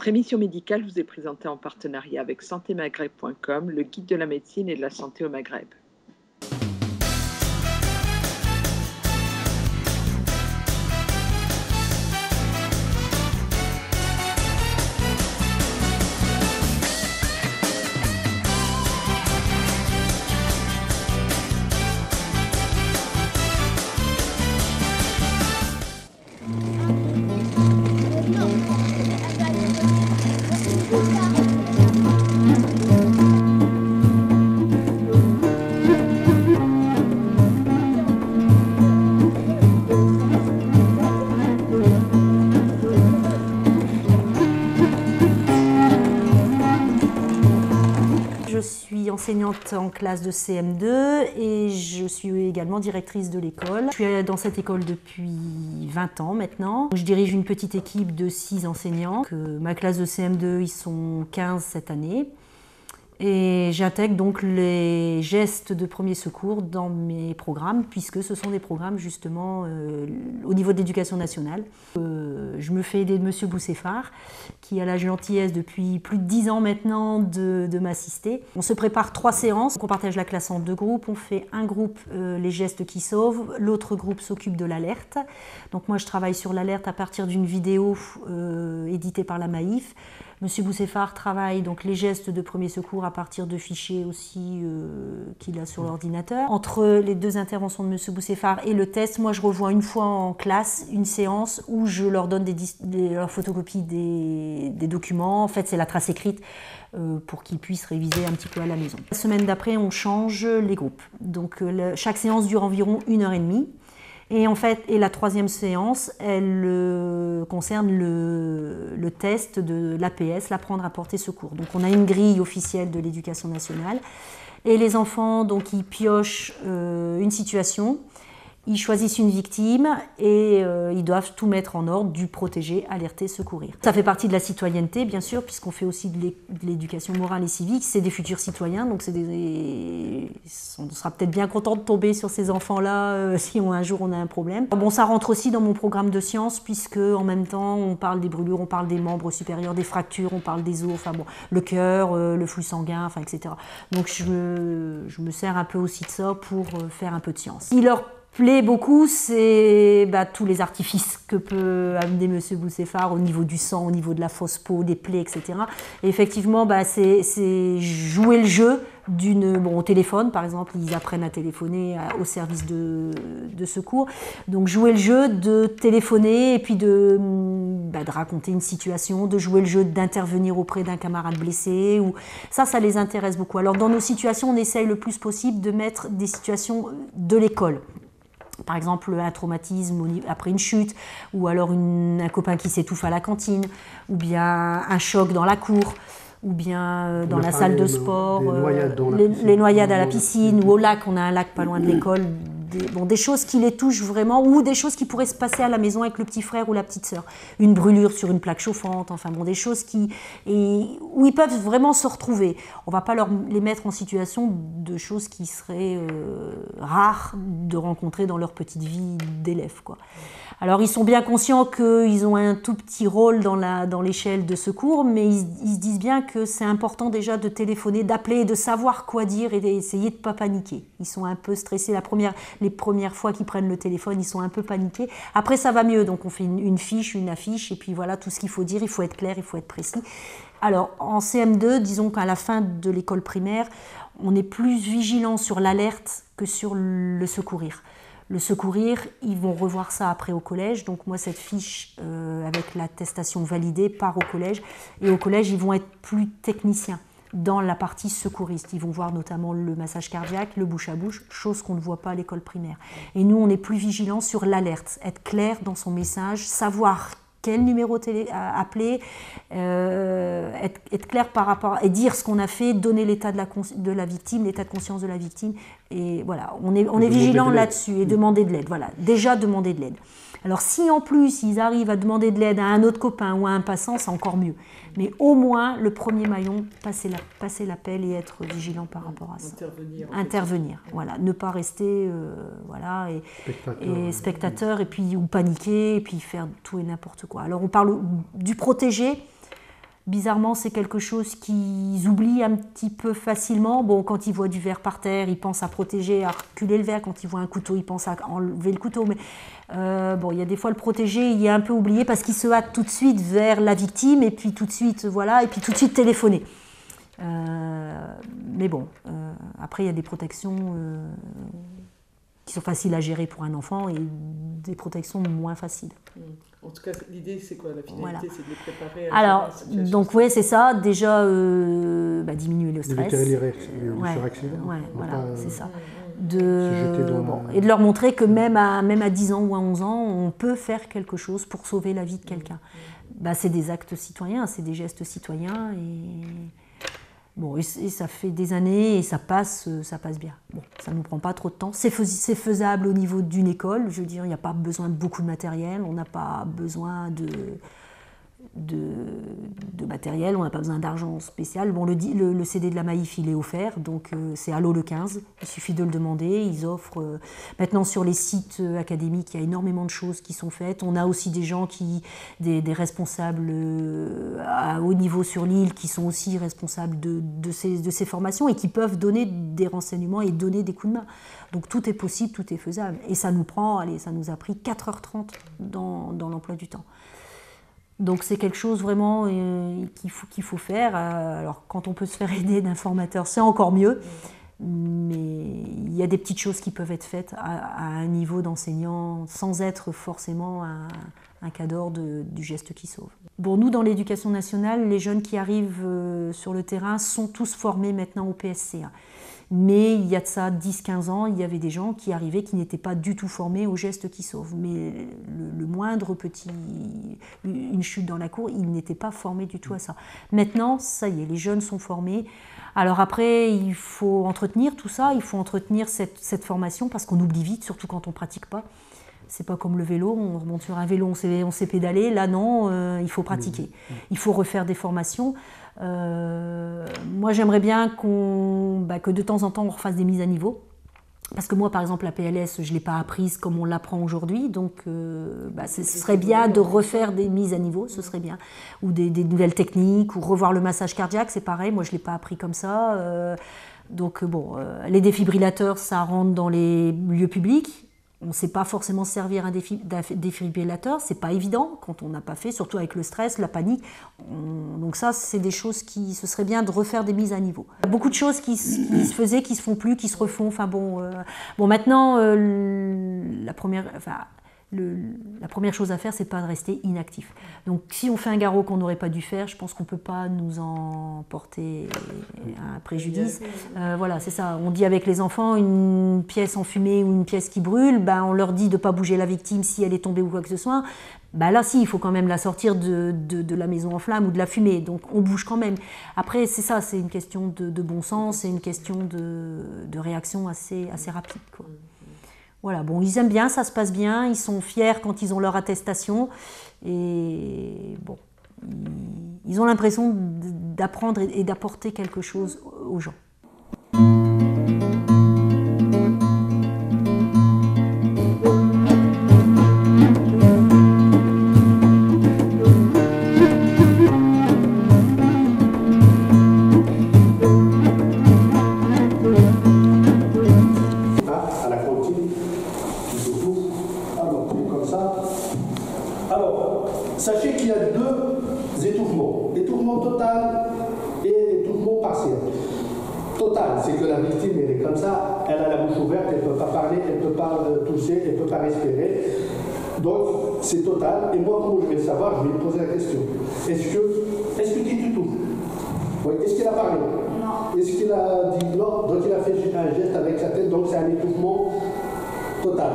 Votre émission médicale vous est présentée en partenariat avec santémaghreb.com, le guide de la médecine et de la santé au Maghreb. Je suis enseignante en classe de CM2 et je suis également directrice de l'école. Je suis dans cette école depuis 20 ans maintenant. Je dirige une petite équipe de 6 enseignants. Ma classe de CM2, ils sont 15 cette année. Et j'intègre donc les gestes de premier secours dans mes programmes, puisque ce sont des programmes justement au niveau de l'éducation nationale. Je me fais aider de Monsieur Boucéphare, qui a la gentillesse depuis plus de 10 ans maintenant de m'assister. On se prépare 3 séances, on partage la classe en 2 groupes. On fait un groupe les gestes qui sauvent, l'autre groupe s'occupe de l'alerte. Donc moi je travaille sur l'alerte à partir d'une vidéo éditée par la Maïf. Monsieur Boucéphare travaille donc les gestes de premier secours à partir de fichiers aussi qu'il a sur l'ordinateur. Entre les 2 interventions de Monsieur Boucéphare et le test, moi je revois une fois en classe une séance où je leur donne leur photocopie des documents. En fait, c'est la trace écrite pour qu'ils puissent réviser un petit peu à la maison. La semaine d'après, on change les groupes. Donc chaque séance dure environ 1h30. Et en fait, la 3e séance, elle concerne le test de l'APS, l'apprendre à porter secours. Donc on a une grille officielle de l'éducation nationale et les enfants, donc ils piochent une situation, ils choisissent une victime et ils doivent tout mettre en ordre, du protéger, alerter, secourir. Ça fait partie de la citoyenneté, bien sûr, puisqu'on fait aussi de l'éducation morale et civique. C'est des futurs citoyens, donc on sera peut-être bien content de tomber sur ces enfants-là si un jour on a un problème. Bon, ça rentre aussi dans mon programme de sciences, puisque en même temps, on parle des brûlures, on parle des membres supérieurs, des fractures, on parle des os, enfin bon, le cœur, le flux sanguin, enfin, etc. Donc je me sers un peu aussi de ça pour faire un peu de science. Il leur plaît beaucoup, c'est tous les artifices que peut amener Monsieur Boucéphare au niveau du sang, au niveau de la fausse peau, des plaies, etc. Et effectivement, c'est jouer le jeu au téléphone, par exemple, ils apprennent à téléphoner au service de secours. Donc jouer le jeu de téléphoner et puis de raconter une situation, de jouer le jeu d'intervenir auprès d'un camarade blessé. Ça les intéresse beaucoup. Alors dans nos situations, on essaye le plus possible de mettre des situations de l'école. Par exemple, un traumatisme après une chute, ou alors un copain qui s'étouffe à la cantine, ou bien un choc dans la cour, ou bien dans la salle de sport, les noyades à la piscine, ou au lac, on a un lac pas loin de l'école. Des choses qui les touchent vraiment, ou des choses qui pourraient se passer à la maison avec le petit frère ou la petite sœur. Une brûlure sur une plaque chauffante, enfin bon, des choses où ils peuvent vraiment se retrouver. On ne va pas les mettre en situation de choses qui seraient rares de rencontrer dans leur petite vie d'élèves, quoi. Alors ils sont bien conscients qu'ils ont un tout petit rôle dans l'échelle de secours, mais ils se disent bien que c'est important déjà de téléphoner, d'appeler, de savoir quoi dire et d'essayer de ne pas paniquer. Ils sont un peu stressés. Les premières fois qu'ils prennent le téléphone, ils sont un peu paniqués. Après, ça va mieux, donc on fait une fiche, une affiche, et puis voilà tout ce qu'il faut dire, il faut être clair, il faut être précis. Alors, en CM2, disons qu'à la fin de l'école primaire, on est plus vigilant sur l'alerte que sur le secourir. Le secourir, ils vont revoir ça après au collège. Donc moi, cette fiche avec l'attestation validée part au collège. Et au collège, ils vont être plus techniciens dans la partie secouriste. Ils vont voir notamment le massage cardiaque, le bouche à bouche, chose qu'on ne voit pas à l'école primaire. Et nous, on est plus vigilants sur l'alerte, être clair dans son message, savoir quel numéro appeler, être clair par rapport et dire ce qu'on a fait, donner l'état de la victime, l'état de conscience de la victime. Et voilà, on est vigilant là-dessus et demander de l'aide. Voilà, déjà demander de l'aide. Alors si en plus ils arrivent à demander de l'aide à un autre copain ou à un passant, c'est encore mieux. Mais au moins, le premier maillon, passer l'appel et être vigilant par rapport à ça. Intervenir, voilà. Ne pas rester spectateur et puis ou paniquer et puis faire tout et n'importe quoi. Alors on parle du protéger. Bizarrement, c'est quelque chose qu'ils oublient un petit peu facilement. Bon, quand ils voient du verre par terre, ils pensent à protéger, à reculer le verre. Quand ils voient un couteau, ils pensent à enlever le couteau. Mais bon, il y a des fois le protéger, il est un peu oublié parce qu'il se hâte tout de suite vers la victime et puis tout de suite, voilà, et puis tout de suite téléphoner. Mais bon, après, il y a des protections qui sont faciles à gérer pour un enfant et des protections moins faciles. En tout cas, l'idée, c'est quoi? La finalité, Voilà. c'est de les préparer à Alors, la situation. donc oui, c'est ça. Déjà, diminuer le stress. Éviter les suraccidents. Ouais, voilà, c'est ça. Bon, et de leur montrer que même à 10 ans ou à 11 ans, on peut faire quelque chose pour sauver la vie de quelqu'un. C'est des actes citoyens, c'est des gestes citoyens. Bon, et ça fait des années et ça passe bien. Bon, ça ne nous prend pas trop de temps. C'est faisable au niveau d'une école. Je veux dire, il n'y a pas besoin de beaucoup de matériel. On n'a pas besoin de matériel, on n'a pas besoin d'argent spécial. Bon, le CD de la Maïf, il est offert, donc c'est Allo le 15. Il suffit de le demander. Ils offrent. Maintenant, sur les sites académiques, il y a énormément de choses qui sont faites. On a aussi des gens des responsables à haut niveau sur l'île qui sont aussi responsables de ces formations et qui peuvent donner des renseignements et donner des coups de main. Donc tout est possible, tout est faisable. Et ça nous a pris 4h30 dans l'emploi du temps. Donc c'est quelque chose vraiment qu'il faut faire. Alors quand on peut se faire aider d'un formateur, c'est encore mieux. Mais il y a des petites choses qui peuvent être faites à un niveau d'enseignant sans être forcément un cadre du geste qui sauve. Bon, nous, dans l'éducation nationale, les jeunes qui arrivent sur le terrain sont tous formés maintenant au PSC. Mais il y a de ça 10-15 ans, il y avait des gens qui arrivaient qui n'étaient pas du tout formés au geste qui sauve. Mais le moindre une chute dans la cour, ils n'étaient pas formés du tout à ça. Maintenant, ça y est, les jeunes sont formés. Alors après, il faut entretenir tout ça, il faut entretenir cette formation parce qu'on oublie vite, surtout quand on ne pratique pas. C'est pas comme le vélo, on remonte sur un vélo, on sait pédaler. Là, non, il faut pratiquer. Il faut refaire des formations. Moi, j'aimerais bien que de temps en temps, on refasse des mises à niveau. Parce que moi, par exemple, la PLS, je ne l'ai pas apprise comme on l'apprend aujourd'hui. Donc, ce serait bien de refaire des mises à niveau, ce serait bien. Ou des nouvelles techniques, ou revoir le massage cardiaque, c'est pareil. Moi, je ne l'ai pas appris comme ça. Donc, les défibrillateurs, ça rentre dans les lieux publics. On ne sait pas forcément servir un défibrillateur, c'est pas évident quand on n'a pas fait, surtout avec le stress, la panique. Donc ça, c'est des choses ce serait bien de refaire des mises à niveau. Il y a beaucoup de choses qui se faisaient, qui se font plus, qui se refont. Enfin maintenant, la première chose à faire, c'est pas de rester inactif. Donc si on fait un garrot qu'on n'aurait pas dû faire, je pense qu'on peut pas nous en porter un préjudice. Voilà, c'est ça. On dit avec les enfants, une pièce en fumée ou une pièce qui brûle, on leur dit de pas bouger la victime si elle est tombée ou quoi que ce soit. Là, si, il faut quand même la sortir de la maison en flammes ou de la fumée. Donc on bouge quand même. Après, c'est ça, c'est une question de bon sens, c'est une question de réaction assez rapide, quoi. Voilà, bon, ils aiment bien, ça se passe bien, ils sont fiers quand ils ont leur attestation et bon, ils ont l'impression d'apprendre et d'apporter quelque chose aux gens. Sachez qu'il y a deux étouffements, étouffement total et étouffement partiel. Total, c'est que la victime, elle est comme ça, elle a la bouche ouverte, elle ne peut pas parler, elle ne peut pas tousser, elle ne peut pas respirer. Donc, c'est total. Et moi, comment je vais le savoir? Je vais lui poser la question. Est-ce que tu touches? Oui. Est-ce qu'il a parlé? Non. Est-ce qu'il a dit non? Donc, il a fait un geste avec la tête, donc c'est un étouffement total.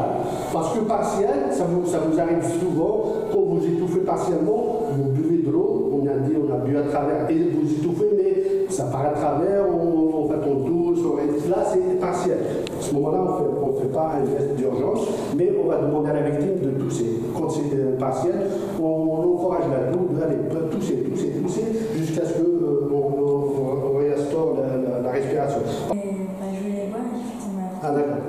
Parce que partiel, ça vous arrive souvent, quand vous étouffez partiellement, vous buvez de l'eau, on a dit, on a bu à travers, et vous étouffez, mais ça part à travers, on fait ton touche, là c'est partiel. À ce moment-là, on ne fait pas un geste d'urgence, mais on va demander à la victime de tousser. Quand c'est partiel, on encourage la toux, d'aller tousser, jusqu'à ce qu'on réinstaure la respiration. Je voulais voir, ah d'accord,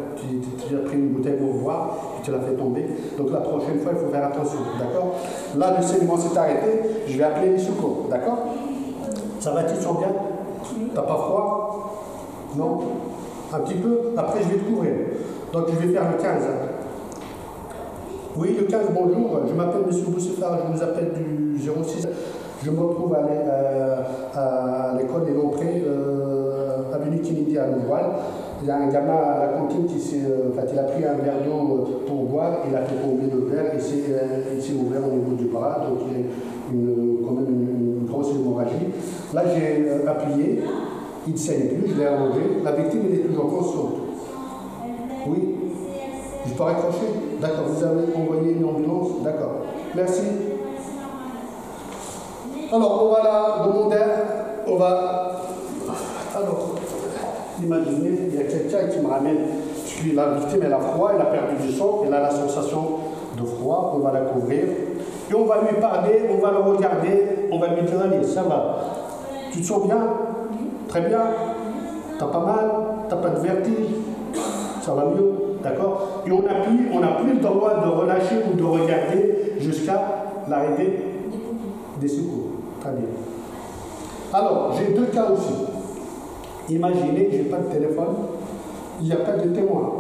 tu as pris une bouteille pour boire, puis tu l'as fait tomber. Donc la prochaine fois, il faut faire attention, d'accord? Là, le saignement s'est arrêté, je vais appeler les secours, d'accord? Ça va, tu te sens bien? T'as pas froid? Non? Un petit peu? Après, je vais te couvrir. Donc, je vais faire le 15. Oui, le 15, bonjour. Je m'appelle M. Boussefard, je vous appelle du 06. Je me retrouve à l'école des Lomprés, avenue Kennedy à Louvois. Il y a un gamin à la cantine qui il a pris un verre d'eau pour boire, il a fait tomber le verre et il s'est ouvert au niveau du bras, donc il y a quand même une grosse hémorragie. Là, j'ai appuyé, il ne saigne plus, je l'ai allongé. La victime, elle est toujours consciente. Oui. Je peux raccrocher? D'accord, vous avez envoyé une ambulance? D'accord. Merci. Alors, on va là demander, alors, imaginez, il y a quelqu'un qui me ramène, parce que la victime, elle a froid, elle a perdu du sang, elle a la sensation de froid, on va la couvrir, et on va lui parler, on va le regarder, on va lui dire, allez, ça va. Tu te sens bien? Très bien. T'as pas mal? T'as pas de vertige? Ça va mieux? D'accord? Et on appuie, on n'a plus le droit de relâcher ou de regarder jusqu'à l'arrivée des secours. Très bien. Alors, j'ai deux cas aussi. Imaginez, je n'ai pas de téléphone, il n'y a pas de témoin.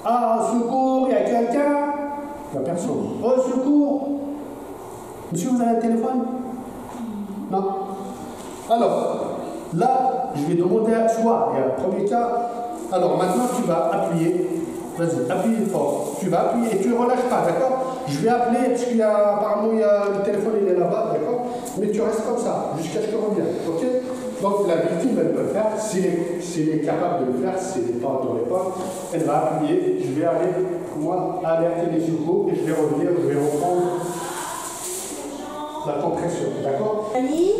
Ah, secours, il y a quelqu'un? Il n'y a personne. Oh, secours! Monsieur, vous avez un téléphone? Non? Alors, là, je vais demander à soi, il y a le premier cas. Alors, maintenant, tu vas appuyer. Vas-y, appuie fort. Tu vas appuyer et tu ne relâches pas, d'accord? Je vais appeler, parce qu'il y a, apparemment, le téléphone, il est là-bas, d'accord? Mais tu restes comme ça, jusqu'à ce que je revienne, ok? Donc, la victime, elle peut faire, s'il est capable de le faire, s'il n'est pas dans les portes, elle va appuyer. Je vais aller, moi, alerter les secours et je vais revenir, je vais reprendre la compression, d'accord? Annie,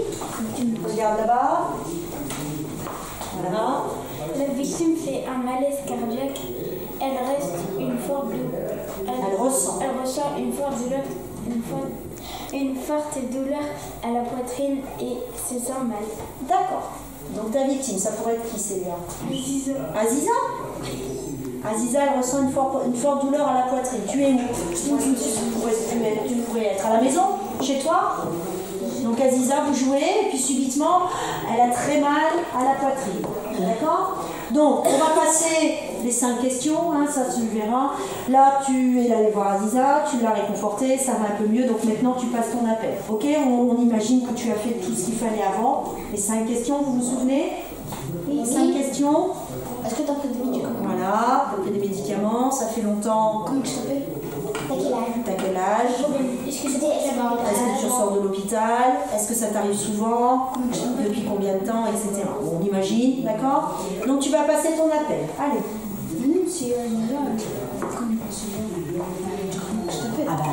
regarde là-bas. Voilà. La victime fait un malaise cardiaque. Elle reste une forte Elle ressent une forte douleur à la poitrine et se sent mal. D'accord. Donc ta victime, ça pourrait être qui, Célia? Aziza. Aziza? Aziza, elle ressent une forte douleur à la poitrine. Tu es où? Tu pourrais être à la maison, chez toi. Donc Aziza, vous jouez, et puis subitement, elle a très mal à la poitrine. D'accord? Donc, on va passer les 5 questions, hein, ça tu le verras. Là, tu es allé voir Aziza, tu l'as réconfortée, ça va un peu mieux, donc maintenant tu passes ton appel. Ok? On imagine que tu as fait tout ce qu'il fallait avant. Les 5 questions, vous vous souvenez? Les 5 questions. Est-ce que tu as pris des médicaments? Voilà, tu as pris des médicaments, ça fait longtemps. Comment tu t'appelles? T'as quel âge? Est-ce que tu sors de l'hôpital? Est-ce que ça t'arrive souvent? Depuis combien de temps? Etc. Bon, on imagine, d'accord? Donc tu vas passer ton appel. Allez. C'est Ah bah,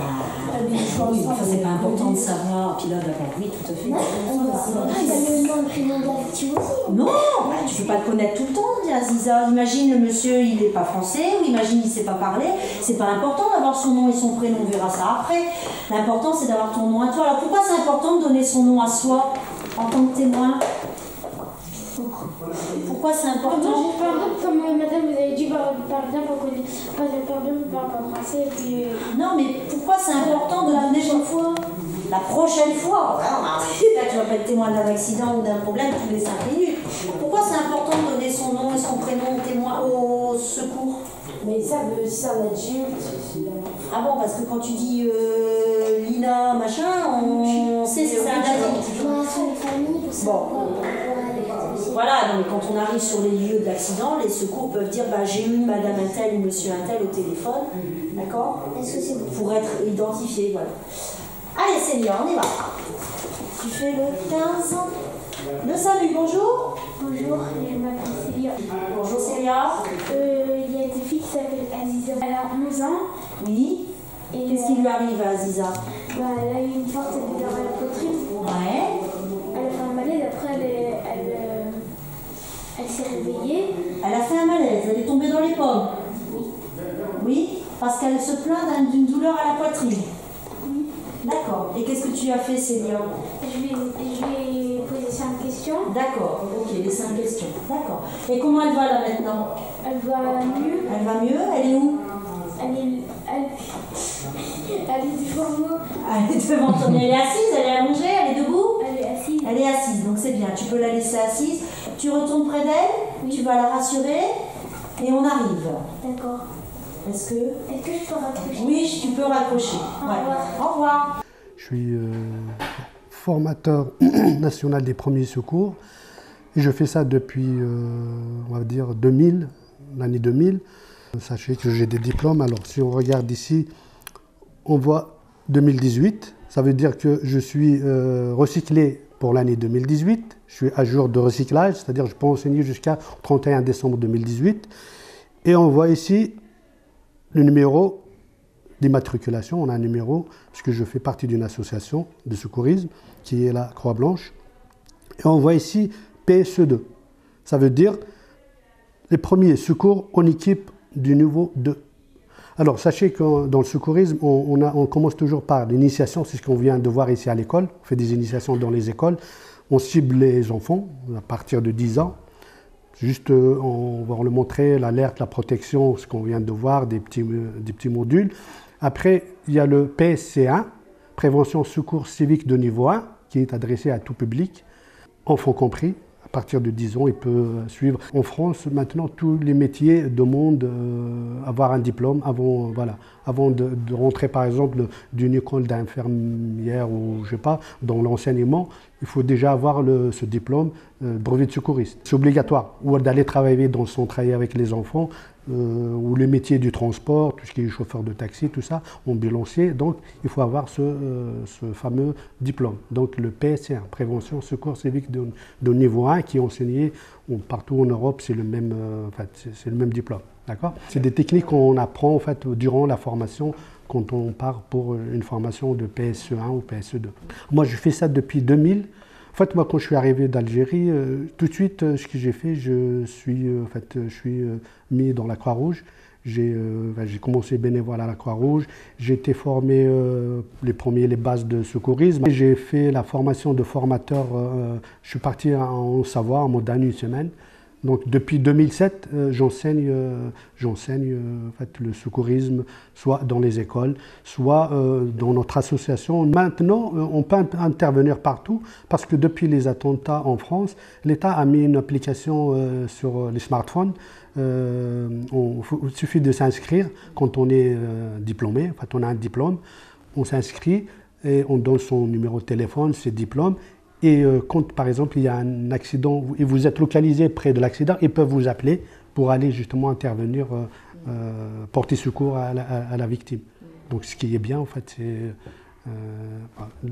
oui, enfin, c'est pas important de savoir. Puis là, d'accord, oui, tout à fait. il y a le nom, le prénom de la victime aussi. Non, bah, tu peux pas te connaître tout le temps, Aziza. Imagine le monsieur, il n'est pas français, ou imagine il ne sait pas parler. C'est pas important d'avoir son nom et son prénom, on verra ça après. L'important, c'est d'avoir ton nom à toi. Alors pourquoi c'est important de donner son nom à soi en tant que témoin? Pourquoi c'est important? Comme madame, vous avez dit, parle bien pour qu'on parle bien, parle français. Et puis, Non, mais pourquoi c'est important de donner son fois? La prochaine fois, tu vas pas être témoin d'un accident ou d'un problème tous les 5 minutes. Pourquoi c'est important de donner son nom et son prénom au témoin, au secours? Mais ça, c'est un adulte. Ah bon, parce que quand tu dis Lina, machin, on sait si c'est un adulte. Bon. Voilà, donc quand on arrive sur les lieux d'accident, les secours peuvent dire bah, j'ai eu madame un tel ou monsieur un tel au téléphone, d'accord? Pour être identifié, voilà. Allez Célia, on y va. Tu fais le 15. Le salut, bonjour. Bonjour, je m'appelle Célia. Bonjour Célia. Il y a une fille qui s'appelle Aziza. Elle a 11 ans. Oui. Et qu'est-ce qui lui arrive à Aziza? Elle a eu une forte douleur à la poitrine. Ouais. Elle a fait un malaise, après elle s'est réveillée. Elle a fait un malaise, elle est tombée dans les pommes. Oui, parce qu'elle se plaint d'une douleur à la poitrine. Oui. D'accord. Et qu'est-ce que tu as fait, Célia? Je lui ai posé 5 questions. D'accord, ok, les 5 questions. D'accord. Et comment elle va là maintenant? Elle va mieux. Elle va mieux? Elle est où? Elle est devant moi. Elle est devant toi. Elle est assise, elle est allongée, elle est debout? Elle est assise. Elle est assise, donc c'est bien. Tu peux la laisser assise. Tu retournes près d'elle, tu vas la rassurer et on arrive. D'accord. Est-ce que je peux raccrocher? Oui, tu peux raccrocher. Ouais. Au revoir. Je suis formateur national des premiers secours et je fais ça depuis, on va dire, 2000, l'année 2000. Sachez que j'ai des diplômes. Alors, si on regarde ici, on voit 2018. Ça veut dire que je suis recyclé pour l'année 2018. Je suis à jour de recyclage, c'est-à-dire que je peux enseigner jusqu'à 31 décembre 2018. Et on voit ici le numéro d'immatriculation. On a un numéro, puisque je fais partie d'une association de secourisme, qui est la Croix-Blanche. Et on voit ici PSE2. Ça veut dire les premiers secours en équipe du niveau 2. Alors, sachez que dans le secourisme, on commence toujours par l'initiation, c'est ce qu'on vient de voir ici à l'école. On fait des initiations dans les écoles. On cible les enfants à partir de 10 ans. Juste, on va leur montrer l'alerte, la protection, ce qu'on vient de voir, des petits modules. Après, il y a le PSC1, Prévention Secours Civique de niveau 1, qui est adressé à tout public, enfants compris. À partir de 10 ans, il peut suivre. En France, maintenant, tous les métiers demandent avoir un diplôme avant de rentrer, par exemple, d'une école d'infirmière ou, je sais pas, dans l'enseignement. Il faut déjà avoir ce diplôme, brevet de secouriste. C'est obligatoire. Ou d'aller travailler dans son travail avec les enfants, ou les métiers du transport, tout ce qui est chauffeur de taxi, tout ça, ambulancier. Donc, il faut avoir ce fameux diplôme. Donc, le PSC1, Prévention Secours Civique de niveau 1, qui est enseigné partout en Europe, c'est le même diplôme. D'accord ? C'est des techniques qu'on apprend en fait, durant la formation quand on part pour une formation de PSE1 ou PSE2. Moi, je fais ça depuis 2000. En fait, moi, quand je suis arrivé d'Algérie, tout de suite, ce que j'ai fait, je suis mis dans la Croix-Rouge. J'ai commencé bénévole à la Croix-Rouge. J'ai été formé les bases de secourisme. J'ai fait la formation de formateur. Je suis parti en Savoie en Modane une semaine. Donc depuis 2007, j'enseigne le secourisme, soit dans les écoles, soit dans notre association. Maintenant, on peut intervenir partout parce que depuis les attentats en France, l'État a mis une application sur les smartphones. Il suffit de s'inscrire quand on est diplômé. En fait, on a un diplôme, on s'inscrit et on donne son numéro de téléphone, ses diplômes. Et quand, par exemple, il y a un accident et vous êtes localisé près de l'accident, ils peuvent vous appeler pour aller justement intervenir, porter secours à la victime. Donc, ce qui est bien, en fait, c'est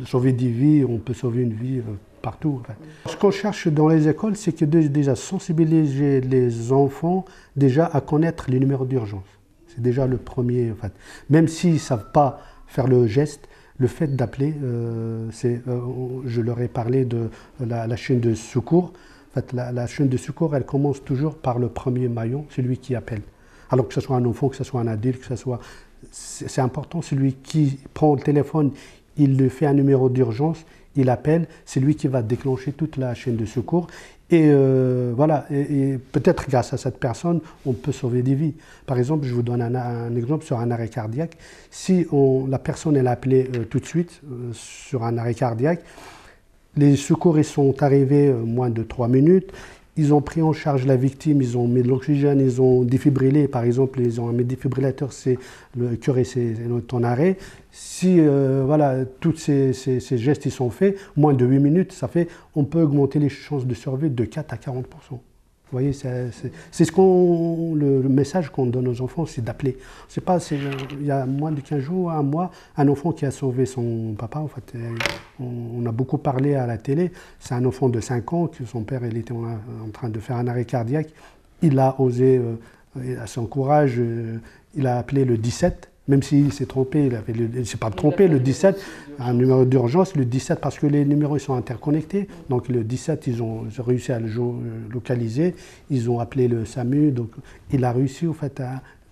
sauver des vies. On peut sauver une vie partout. En fait. Ce qu'on cherche dans les écoles, c'est que déjà sensibiliser les enfants déjà à connaître les numéros d'urgence. C'est déjà le premier, en fait. Même s'ils ne savent pas faire le geste, le fait d'appeler, je leur ai parlé de la chaîne de secours. En fait, la chaîne de secours, elle commence toujours par le premier maillon, celui qui appelle. Alors que ce soit un enfant, que ce soit un adulte, que ce soit... C'est important, celui qui prend le téléphone, il fait un numéro d'urgence, il appelle, c'est lui qui va déclencher toute la chaîne de secours. Et voilà, et peut-être grâce à cette personne, on peut sauver des vies. Par exemple, je vous donne un exemple sur un arrêt cardiaque. Si la personne est appelée tout de suite sur un arrêt cardiaque, les secours ils sont arrivés moins de 3 minutes. Ils ont pris en charge la victime, ils ont mis de l'oxygène, ils ont défibrillé. Par exemple, ils ont un défibrillateur, c'est le cœur est en arrêt. Si voilà, tous ces gestes ils sont faits, moins de 8 minutes, on peut augmenter les chances de survie de 4 à 40%. Vous voyez, c'est le message qu'on donne aux enfants, c'est d'appeler. Il y a moins de 15 jours, un mois, un enfant qui a sauvé son papa, en fait, on a beaucoup parlé à la télé, c'est un enfant de 5 ans, que son père il était en train de faire un arrêt cardiaque, il a osé, à son courage, il a appelé le 17, même s'il s'est trompé, il ne s'est pas trompé, le 17, un numéro d'urgence, le 17 parce que les numéros sont interconnectés, donc le 17 ils ont réussi à le localiser, ils ont appelé le SAMU, donc il a réussi au fait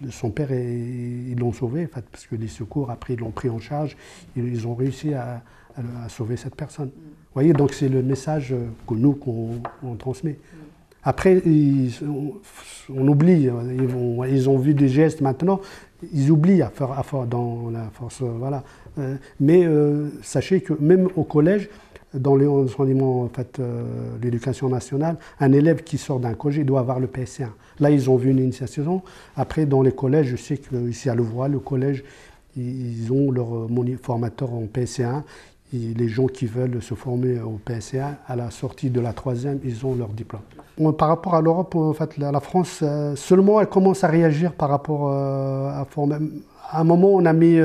son père, ils l'ont sauvé en fait, parce que les secours après ils l'ont pris en charge, ils ont réussi à sauver cette personne. Vous voyez, donc c'est le message que nous qu'on transmet. Après, on oublie, ils ont vu des gestes maintenant, ils oublient à faire dans la force, voilà. Mais sachez que même au collège, dans l'enseignement, en fait, l'éducation nationale, un élève qui sort d'un collège, il doit avoir le PSC1. Là, ils ont vu une initiation. Après, dans les collèges, je sais qu'ici à Louvois, le collège, ils ont leur formateur en PSC1. Et les gens qui veulent se former au PSC1, à la sortie de la 3e, ils ont leur diplôme. Par rapport à l'Europe, en fait, la France, seulement elle commence à réagir par rapport à former. À un moment, on a mis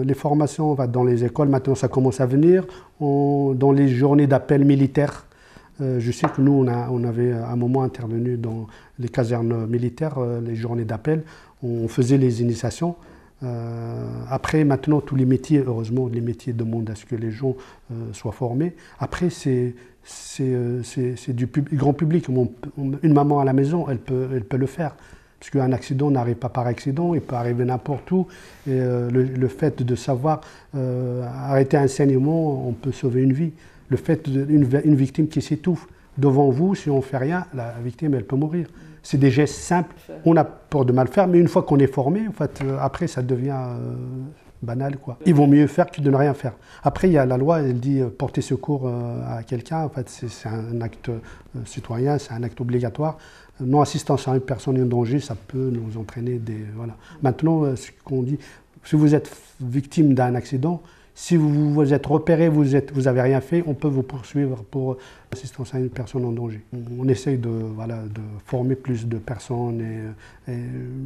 les formations dans les écoles. Maintenant, ça commence à venir. Dans les journées d'appel militaires, je sais que nous, on avait à un moment intervenu dans les casernes militaires, les journées d'appel. On faisait les initiations. Après, maintenant, tous les métiers, heureusement, les métiers demandent à ce que les gens soient formés. Après, c'est du grand public. Une maman à la maison, elle peut le faire. Parce qu'un accident n'arrive pas par accident, il peut arriver n'importe où. Et le fait de savoir arrêter un saignement, on peut sauver une vie. Le fait d'une victime qui s'étouffe devant vous, si on ne fait rien, la victime, elle peut mourir. C'est des gestes simples. On a peur de mal faire, mais une fois qu'on est formé, en fait, après, ça devient banal, quoi. Ils vont mieux faire que de ne rien faire. Après, il y a la loi, elle dit porter secours à quelqu'un. En fait, c'est un acte citoyen, c'est un acte obligatoire. Non-assistance à une personne en danger, ça peut nous entraîner des... Voilà. Maintenant, ce qu'on dit, si vous êtes victime d'un accident, si vous êtes repéré, vous n'avez rien fait, on peut vous poursuivre pour assistance à une personne en danger. On essaye de former plus de personnes et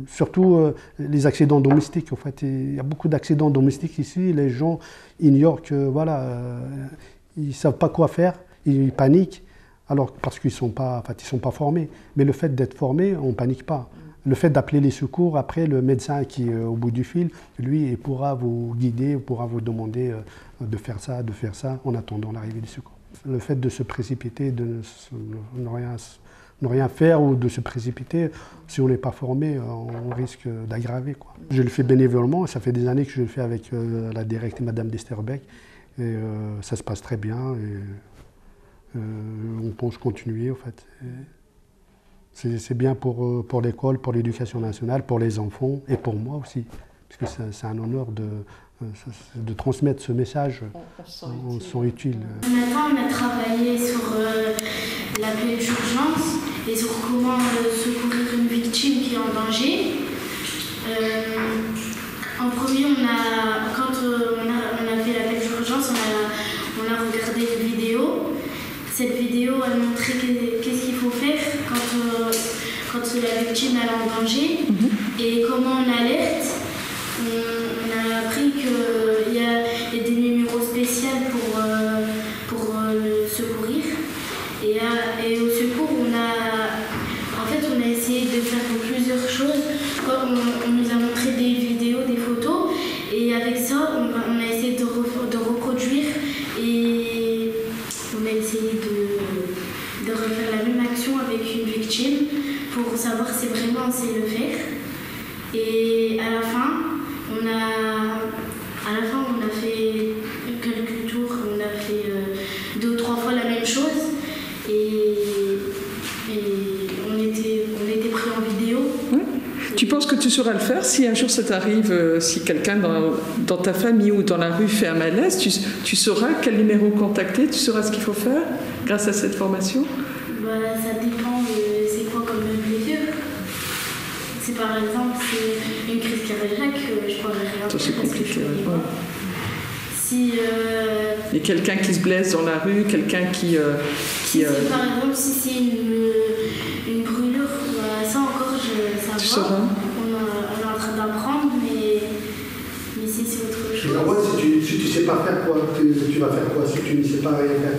surtout les accidents domestiques. En fait, il y a beaucoup d'accidents domestiques ici. Les gens ignorent que ils ne savent pas quoi faire, ils paniquent. Alors, parce qu'ils ne sont pas formés. Mais le fait d'être formé, on ne panique pas. Le fait d'appeler les secours, après, le médecin qui est au bout du fil, lui, il pourra vous guider, il pourra vous demander de faire ça, en attendant l'arrivée des secours. Le fait de se précipiter, de ne rien faire ou de se précipiter, si on n'est pas formé, on risque d'aggraver, quoi. Je le fais bénévolement, ça fait des années que je le fais avec la directrice Madame Desterbeck, et ça se passe très bien. On pense continuer, en fait. C'est bien pour l'école, pour l'éducation nationale, pour les enfants et pour moi aussi. Parce que c'est un honneur de transmettre ce message. On se sent utile. Maintenant, on a travaillé sur l'appel d'urgence et sur comment secourir une victime qui est en danger. En premier, quand on a fait l'appel d'urgence, on a regardé une vidéo. Cette vidéo, elle montrait qu'est-ce qu'il faut faire quand la victime est en danger et comment on alerte. On a appris qu'il y a des numéros spéciaux pour le secourir. Et au secours, on a essayé de faire plusieurs choses. On nous a montré des vidéos, des photos, et avec ça, on a essayé de reproduire et on a essayé de refaire la même action avec une victime pour savoir si vraiment on sait le faire. Et à la fin, on a fait quelques tours, on a fait 2 ou 3 fois la même chose et on était pris en vidéo. Oui. Tu penses que tu sauras le faire si un jour ça t'arrive, si quelqu'un dans ta famille ou dans la rue fait un malaise, tu sauras quel numéro contacter, tu sauras ce qu'il faut faire grâce à cette formation? Ça dépend, c'est quoi comme blessure. Si par exemple c'est une crise cardiaque, je pourrais rien faire. C'est compliqué. Si il y a quelqu'un qui se blesse dans la rue, quelqu'un qui par exemple, si c'est une brûlure, ça encore, ça va. Tu sauras. On est en train d'apprendre, mais si c'est autre chose. Si tu ne sais pas faire quoi, tu vas faire quoi si tu ne sais pas rien faire?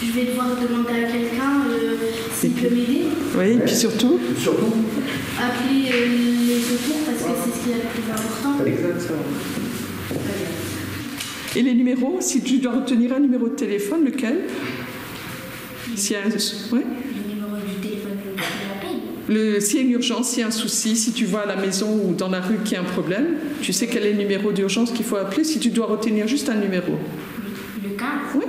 Je vais devoir demander à quelqu'un s'il peut m'aider. Oui, et puis surtout appeler les secours parce que c'est ce qui est le plus important. Exactement. Et les numéros, si tu dois retenir un numéro de téléphone, lequel? S'il y a Le numéro du téléphone que tu appelles. S'il y a une urgence, s'il y a un souci, si tu vois à la maison ou dans la rue qu'il y a un problème, tu sais quel est le numéro d'urgence qu'il faut appeler si tu dois retenir juste un numéro. Le 15, oui.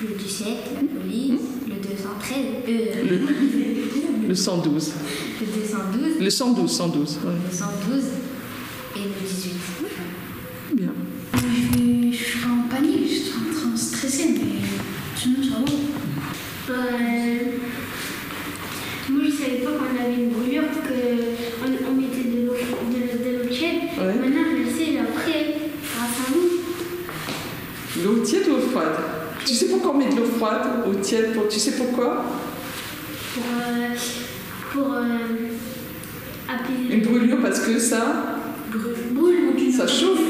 Le 17, la police, le 213, le 112. Le 212. Le 112, 112. Ouais. Le 112 et le 18. Bien. L'eau tiède ou froide? Tu sais pourquoi on met de l'eau froide ou tiède? Tu sais pourquoi? Pour apaiser. Une brûlure parce que ça chauffe.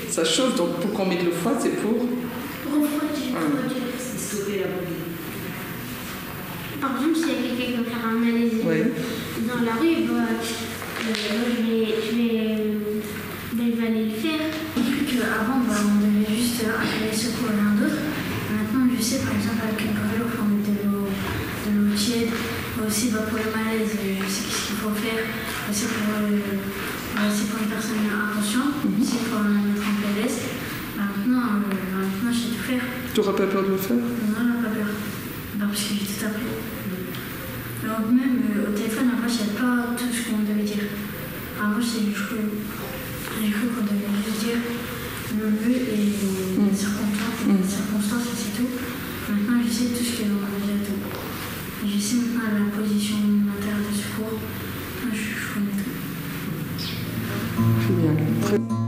Ça chauffe, donc pourquoi on met de l'eau froide, c'est pour refroidir. Par exemple, s'il y a quelqu'un qui va faire un malaise dans la rue, je vais aller le faire. Avant, on devait juste appeler secours à l'un d'autre. Maintenant, je sais, par exemple, avec une brûlure, il faut mettre de l'eau tiède. Aussi, pour le malaise, je sais ce qu'il faut faire. Aussi pour une personne inconsciente, aussi pour mettre en PLS. Maintenant, je sais tout faire. Tu n'auras pas peur de le faire? Non, je n'ai pas peur. Parce que j'ai tout appris. Alors, même au téléphone, avant, je ne savais pas tout ce qu'on devait dire. Avant, j'ai cru qu'on devait juste dire le but et les circonstances et c'est tout. Maintenant, je sais tout ce qu'on devait dire tout. Je sais maintenant la position militaire de secours. Je connais tout. Très bien.